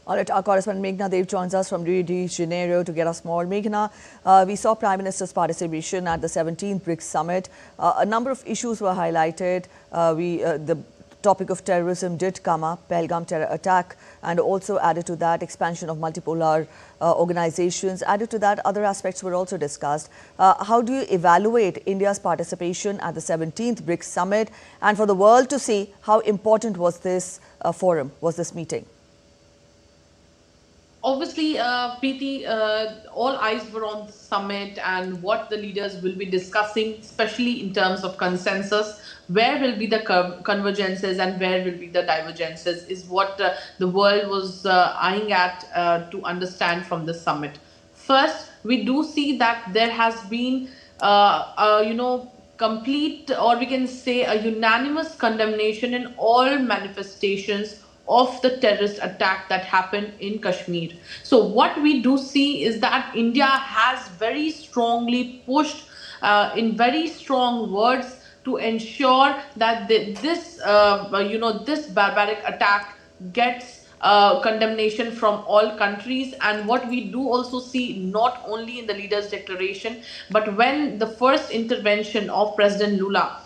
All right, our correspondent Meghna Dev joins us from Rio de Janeiro to get us more. Meghna, we saw Prime Minister's participation at the 17th BRICS Summit. A number of issues were highlighted. The topic of terrorism did come up, Pahalgam terror attack, and also added to that expansion of multipolar organizations. Added to that, other aspects were also discussed. How do you evaluate India's participation at the 17th BRICS Summit, and for the world to see how important was this forum, was this meeting? Obviously, Preeti, all eyes were on the summit and what the leaders will be discussing, especially in terms of consensus. Where will be the convergences and where will be the divergences is what the world was eyeing at to understand from the summit. First, we do see that there has been, complete, or we can say a unanimous condemnation in all manifestations of the terrorist attack that happened in Kashmir. So what we do see is that India has very strongly pushed in very strong words to ensure that this barbaric attack gets condemnation from all countries. And what we do also see, not only in the leaders' declaration, but when the first intervention of President Lula,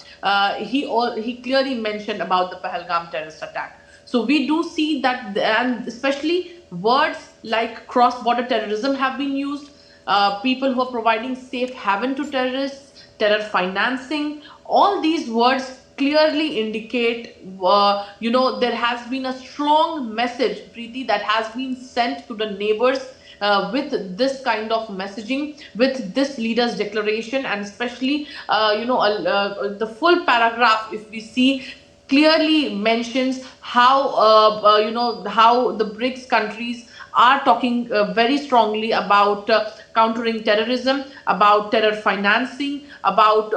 he clearly mentioned about the Pahalgam terrorist attack. So we do see that, and especially words like cross-border terrorism have been used. People who are providing safe haven to terrorists, terror financing, all these words clearly indicate, there has been a strong message, Preeti, that has been sent to the neighbors with this kind of messaging, with this leader's declaration, and especially, the full paragraph, if we see, clearly mentions how how the BRICS countries are talking very strongly about countering terrorism, about terror financing, about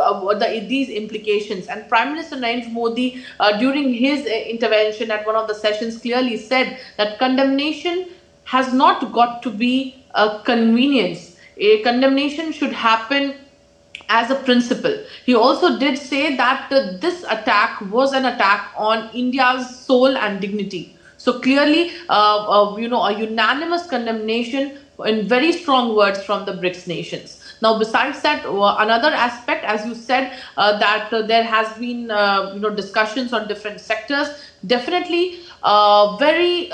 these implications. And Prime Minister Narendra Modi, during his intervention at one of the sessions, clearly said that condemnation has not got to be a convenience. A condemnation should happen as a principle. He also did say that this attack was an attack on India's soul and dignity. So clearly, a unanimous condemnation in very strong words from the BRICS nations. Now, besides that, another aspect, as you said, that there has been discussions on different sectors. Definitely, very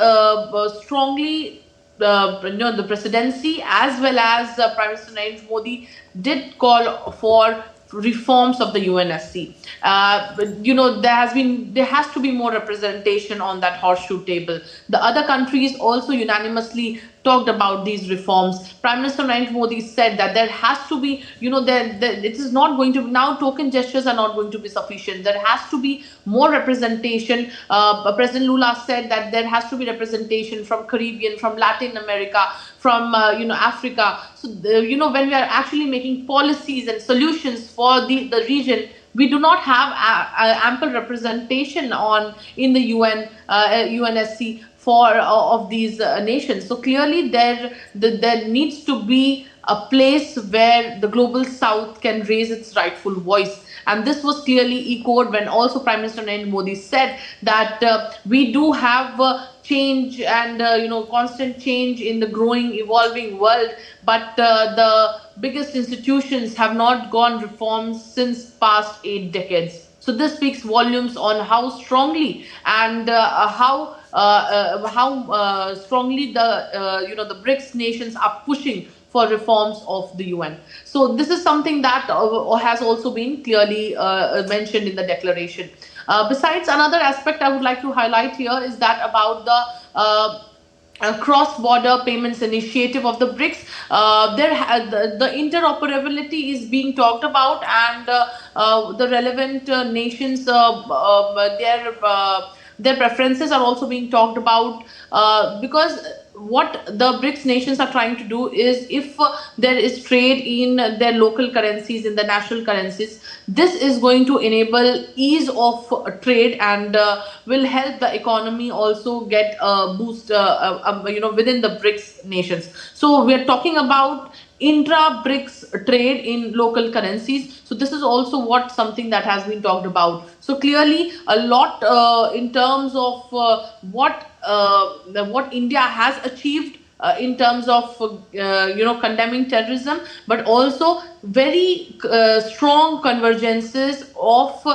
strongly, the presidency as well as Prime Minister Narendra Modi did call for reforms of the UNSC. There has to be more representation on that horseshoe table. The other countries also unanimously talked about these reforms. Prime Minister Narendra Modi said that there has to be, it is not going to, now token gestures are not going to be sufficient. There has to be more representation. President Lula said that there has to be representation from Caribbean, from Latin America, from Africa. So when we are actually making policies and solutions for the region, we do not have ample representation in the UNSC for of these nations. So clearly there needs to be a place where the global south can raise its rightful voice. And this was clearly echoed when also Prime Minister Narendra Modi said that we do have change and constant change in the growing, evolving world, but the biggest institutions have not gone reforms since past 8 decades. So this speaks volumes on how strongly and how strongly the BRICS nations are pushing for reforms of the UN. So this is something that has also been clearly mentioned in the declaration. Besides, another aspect I would like to highlight here is that about the cross-border payments initiative of the BRICS. The interoperability is being talked about, and the relevant nations, their preferences are also being talked about, because what the BRICS nations are trying to do is, if there is trade in their local currencies, in the national currencies, this is going to enable ease of trade and will help the economy also get a boost within the BRICS nations. So we are talking about intra-BRICS trade in local currencies. So this is also something that has been talked about. So clearly a lot in terms of what what India has achieved in terms of condemning terrorism, but also very strong convergences of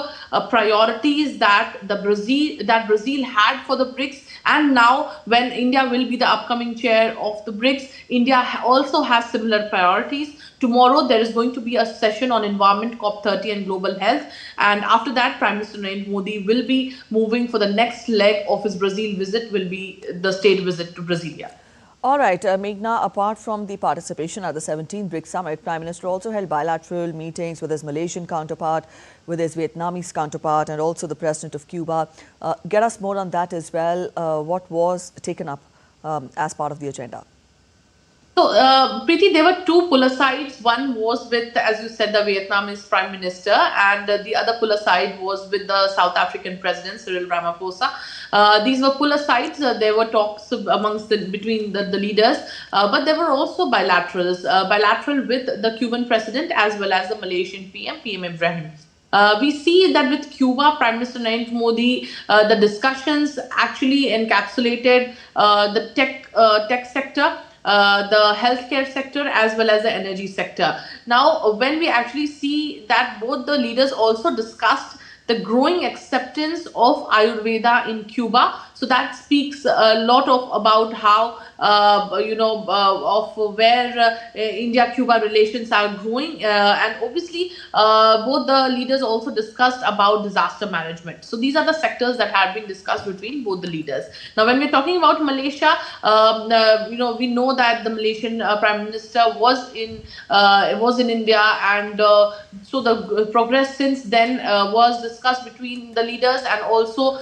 priorities that Brazil had for the BRICS. And now, when India will be the upcoming chair of the BRICS, India also has similar priorities. Tomorrow, there is going to be a session on environment, COP30, and global health. And after that, Prime Minister Narendra Modi will be moving for the next leg of his Brazil visit, will be the state visit to Brasilia. All right, Meghna, apart from the participation at the 17th BRICS Summit, Prime Minister also held bilateral meetings with his Malaysian counterpart, with his Vietnamese counterpart, and also the President of Cuba. Get us more on that as well. What was taken up as part of the agenda? So, Preeti, there were two pull asides. One was with, as you said, the Vietnamese Prime Minister, and the other pull aside was with the South African President, Cyril Ramaphosa. These were pull asides. There were talks between the leaders, but there were also bilaterals. Bilateral with the Cuban President as well as the Malaysian PM Ibrahim. We see that with Cuba, Prime Minister Narendra Modi, the discussions actually encapsulated the tech sector, the healthcare sector, as well as the energy sector. Now, when we actually see that both the leaders also discussed the growing acceptance of Ayurveda in Cuba, so that speaks a lot about how of where India-Cuba relations are growing, and obviously both the leaders also discussed about disaster management. So these are the sectors that have been discussed between both the leaders. Now, when we're talking about Malaysia, we know that the Malaysian Prime Minister was in India, and so the progress since then was discussed between the leaders, and also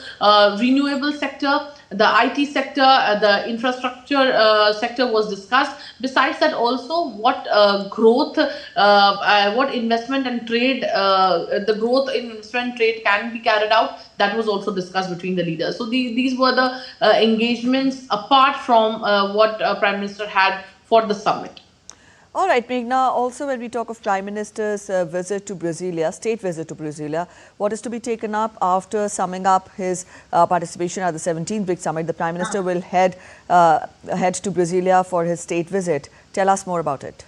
renewable sector, the IT sector, the infrastructure sector was discussed. Besides that, also what growth, what investment and trade, the growth in investment and trade can be carried out, that was also discussed between the leaders. So these were the engagements apart from what Prime Minister had for the summit. All right, Meghna, also when we talk of Prime Minister's visit to Brasilia, state visit to Brasilia, what is to be taken up after summing up his participation at the 17th BRICS Summit? The Prime Minister will head to Brasilia for his state visit. Tell us more about it.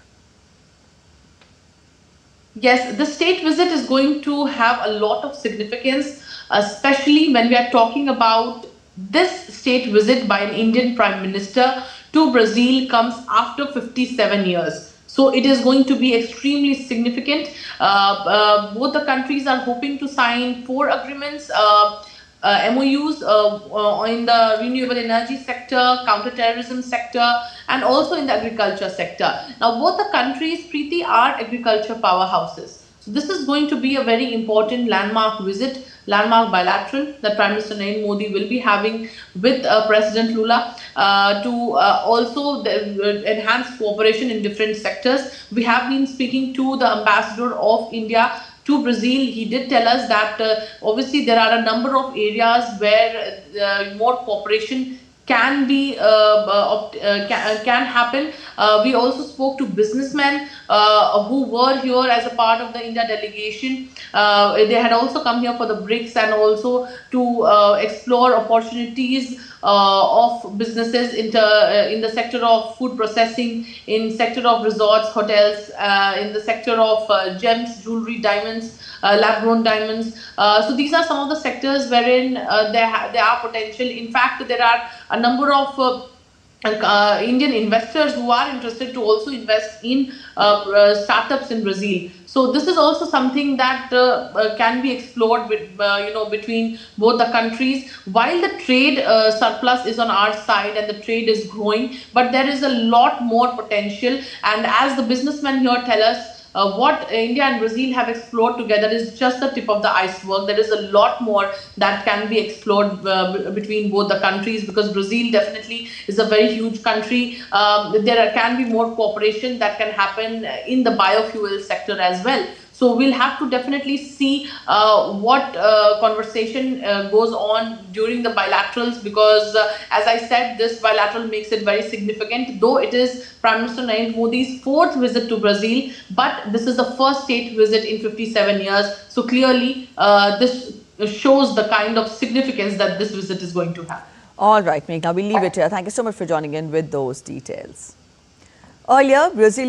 Yes, the state visit is going to have a lot of significance, especially when we are talking about this state visit by an Indian Prime Minister to Brazil comes after 57 years. So it is going to be extremely significant. Both the countries are hoping to sign 4 agreements, MOUs in the renewable energy sector, counter-terrorism sector, and also in the agriculture sector. Now, both the countries, Preeti, are agriculture powerhouses. So this is going to be a very important landmark visit, landmark bilateral that Prime Minister Narendra Modi will be having with President Lula to also enhance cooperation in different sectors. We have been speaking to the ambassador of India to Brazil. He did tell us that obviously there are a number of areas where more cooperation can be can happen. We also spoke to businessmen who were here as a part of the India delegation. They had also come here for the BRICS, and also to explore opportunities of businesses in the sector of food processing, in sector of resorts, hotels, in the sector of gems, jewelry, diamonds, lab-grown diamonds. So these are some of the sectors wherein there are potential. In fact, there are a number of Indian investors who are interested to also invest in startups in Brazil. So this is also something that can be explored with, between both the countries. While the trade surplus is on our side and the trade is growing, but there is a lot more potential. And as the businessmen here tell us, what India and Brazil have explored together is just the tip of the iceberg. There is a lot more that can be explored between both the countries, because Brazil definitely is a very huge country. There can be more cooperation that can happen in the biofuel sector as well. So we'll have to definitely see what conversation goes on during the bilaterals, because as I said, this bilateral makes it very significant. Though it is Prime Minister Narendra Modi's 4th visit to Brazil, but this is the first state visit in 57 years. So clearly this shows the kind of significance that this visit is going to have. All right, Meghna, we'll leave it here. Thank you so much for joining in with those details. Earlier, Brazil